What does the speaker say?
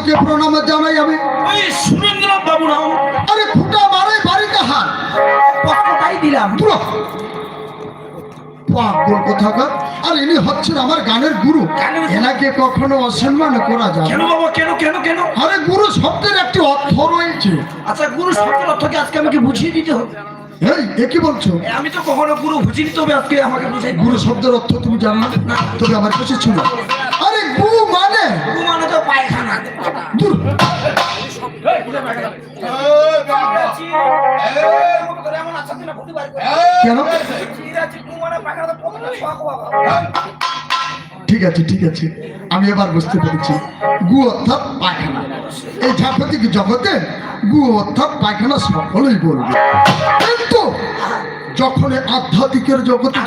গুরুকে প্রণাম জানাই আমি। ওই সুরেন্দ্রনাথ বাবু নাম। আরে ফুটা মারে বাড়ি কাহার কতটাই দিলাম। পাগল কোথাকার। আর ইনি হচ্ছেন আমার গানের গুরু। এনাকে কখনো অসম্মান করা যায় কেন না। বাবা, কেন কেন কেন? আরে গুরু শব্দের একটি অর্থ রয়েছে। আচ্ছা, গুরু শব্দের অর্থকে আজকে আমাকে বুঝিয়ে দিতে হবে। এই এ কি বলছো? আমি তো কখনো গুরু বুঝিয়ে দিতে হবে, আজকে আমাকে বুঝাই। গুরু শব্দের অর্থ তুমি জানো না? তবে আমার কাছে ছিল। আরে গুরু মানে গুরু মানে তো পায়খানা। দূর। কেন? ঠিক আছে ঠিক আছে, আমি এবার বুঝতে পেরেছি। গু অর্থাৎ পায়খানা। এই জাগতিক জগতে গু অর্থাৎ পায়খানা সকলেই বলবে, কিন্তু যখন আধ্যাত্মিকের জগতে